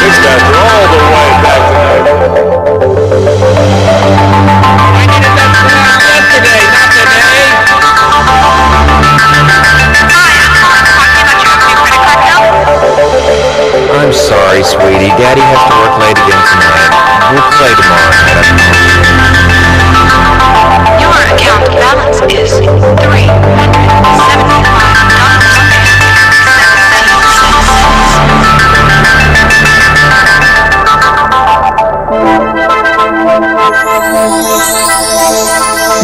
This guy's all the way back tonight. I needed that slap yesterday, not today. I'm sorry, sweetie. Daddy has to work late again tonight. We'll play tomorrow night. Your account balance is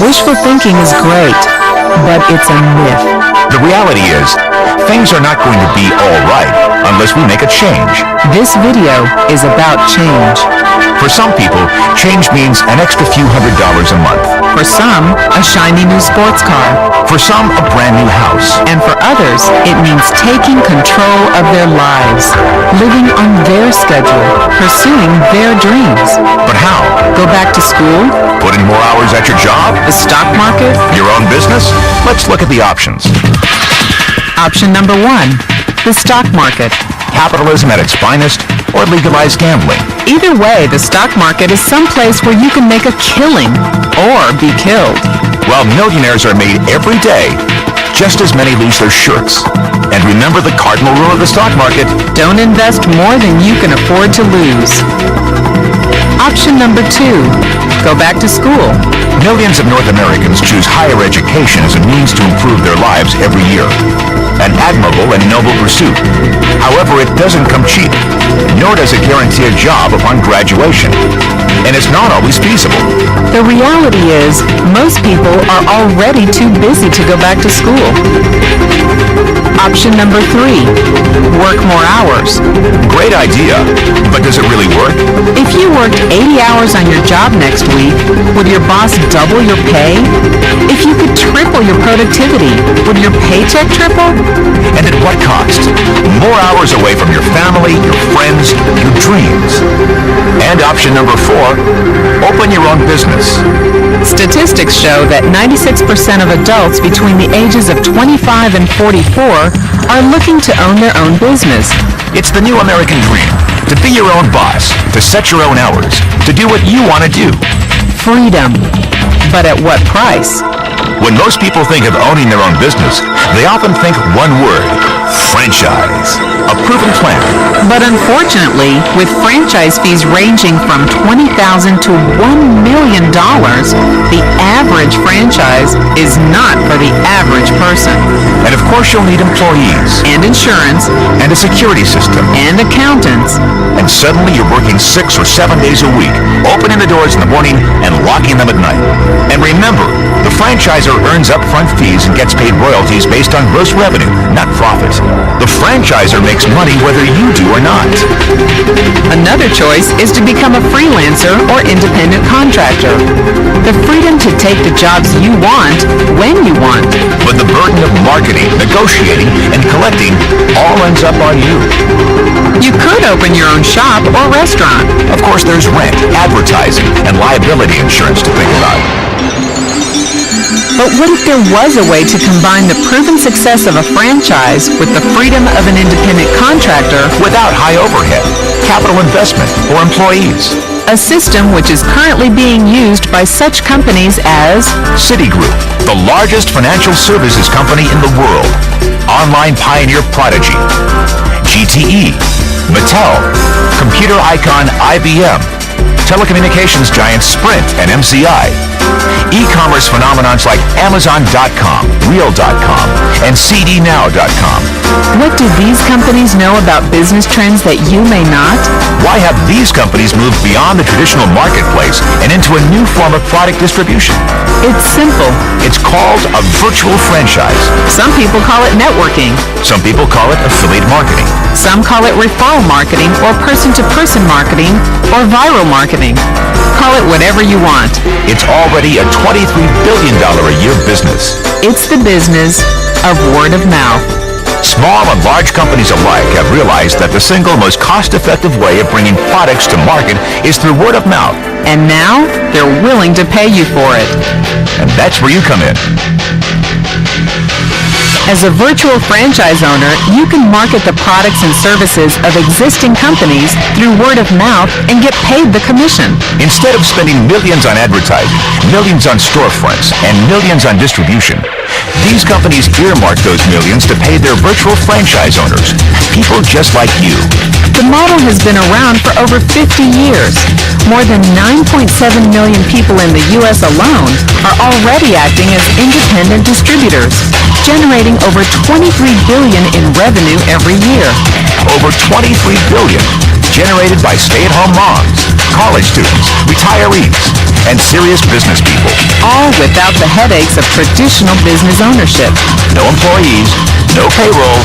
Wishful thinking is great, but it's a myth. The reality is, things are not going to be all right unless we make a change. This video is about change. For some people, change means an extra few $100s a month. For some, a shiny new sports car. For some, a brand new house. And for others, it means taking control of their lives, living on their schedule, pursuing their dreams. But how? Go back to school? Put in more hours at your job? The stock market? Your own business? Let's look at the options. Option number 1, the stock market. Capitalism at its finest, or legalized gambling. Either way, the stock market is someplace where you can make a killing or be killed. While millionaires are made every day, just as many lose their shirts. And remember the cardinal rule of the stock market: don't invest more than you can afford to lose. Option number 2, go back to school. Millions of North Americans choose higher education as a means to improve their lives every year. An admirable and noble pursuit. However, it doesn't come cheap, nor does it guarantee a job upon graduation. And it's not always feasible. The reality is, most people are already too busy to go back to school. Option number 3, work more hours. Great idea, but does it really work? If you worked 80 hours on your job next week, would your boss double your pay? If you could triple your productivity, would your paycheck triple? And at what cost? More hours away from your family, your friends, your dreams. And option number 4, open your own business. Statistics show that 96% of adults between the ages of 25 and 44 are looking to own their own business. It's the new American dream, to be your own boss, to set your own hours, to do what you want to do. Freedom. But at what price? When most people think of owning their own business, they often think one word: franchise. A proven plan. But unfortunately, with franchise fees ranging from $20,000 to $1 million, the average franchise is not for the average person. And of course you'll need employees. And insurance. And a security system. And accountants. And suddenly you're working 6 or 7 days a week, opening the doors in the morning and locking them at night. And remember, the franchisor earns upfront fees and gets paid royalties based on gross revenue, not profit. The franchisor makes money whether you do or not. Another choice is to become a freelancer or independent contractor. The freedom to take the jobs you want when you want. But the burden of marketing, negotiating, and collecting all ends up on you. You could open your own shop or restaurant. Of course, there's rent, advertising, and liability insurance to think about. But what if there was a way to combine the proven success of a franchise with the freedom of an independent contractor without high overhead, capital investment, or employees? A system which is currently being used by such companies as Citigroup, the largest financial services company in the world. Online pioneer Prodigy, GTE, Mattel, computer icon IBM, telecommunications giants Sprint and MCI, e-commerce phenomenons like Amazon.com, Real.com, and CDNow.com. What do these companies know about business trends that you may not? Why have these companies moved beyond the traditional marketplace and into a new form of product distribution? It's simple. It's called a virtual franchise. Some people call it networking. Some people call it affiliate marketing. Some call it referral marketing or person-to-person marketing or viral marketing. Call it whatever you want. It's already a $23 billion a year business. It's the business of word of mouth. Small and large companies alike have realized that the single most cost-effective way of bringing products to market is through word of mouth. And now, they're willing to pay you for it. And that's where you come in. As a virtual franchise owner, you can market the products and services of existing companies through word of mouth and get paid the commission. Instead of spending millions on advertising, millions on storefronts, and millions on distribution, these companies earmark those millions to pay their virtual franchise owners, people just like you. The model has been around for over 50 years. More than 9.7 million people in the U.S. alone are already acting as independent distributors, generating over $23 billion in revenue every year. Over $23 billion generated by stay-at-home moms, college students, retirees, and serious business people. All without the headaches of traditional business ownership. No employees, no payroll,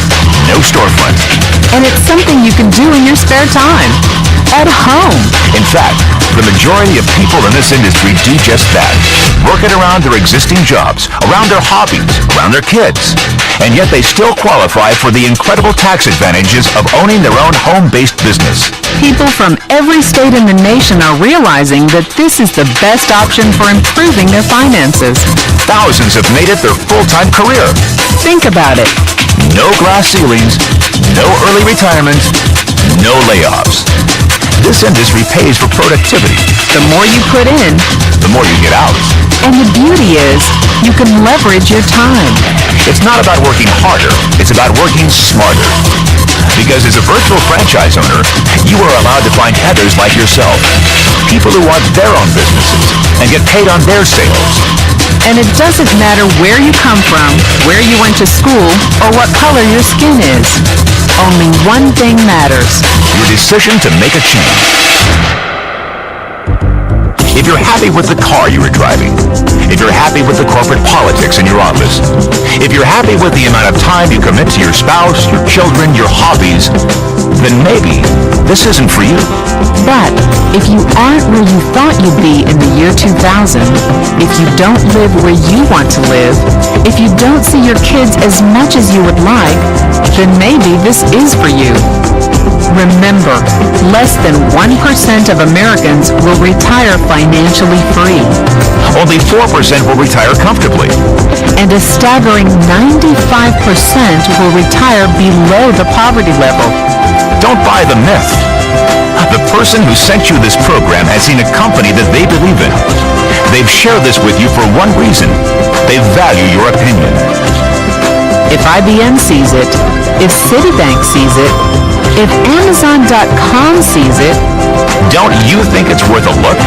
no storefront. And it's something you can do in your spare time, at home. In fact, the majority of people in this industry do just that. Work it around their existing jobs, around their hobbies, around their kids. And yet they still qualify for the incredible tax advantages of owning their own home-based business. People from every state in the nation are realizing that this is the best option for improving their finances. Thousands have made it their full-time career. Think about it. No glass ceilings, no early retirement, no layoffs. This industry pays for productivity. The more you put in, the more you get out. And the beauty is, you can leverage your time. It's not about working harder, it's about working smarter. Because as a virtual franchise owner, you are allowed to find others like yourself, people who want their own businesses and get paid on their sales. And it doesn't matter where you come from, where you went to school, or what color your skin is. Only one thing matters. Your decision to make a change. If you're happy with the car you are driving, if you're happy with the corporate politics in your office, if you're happy with the amount of time you commit to your spouse, your children, your hobbies, then maybe this isn't for you. But if you aren't where you thought you'd be in the year 2000, if you don't live where you want to live, if you don't see your kids as much as you would like, then maybe this is for you. Remember, less than 1% of Americans will retire financially free. Only 4% will retire comfortably. And a staggering 95% will retire below the poverty level. Don't buy the myth. The person who sent you this program has seen a company that they believe in. They've shared this with you for one reason. They value your opinion. If IBM sees it, if Citibank sees it, if Amazon.com sees it, don't you think it's worth a look?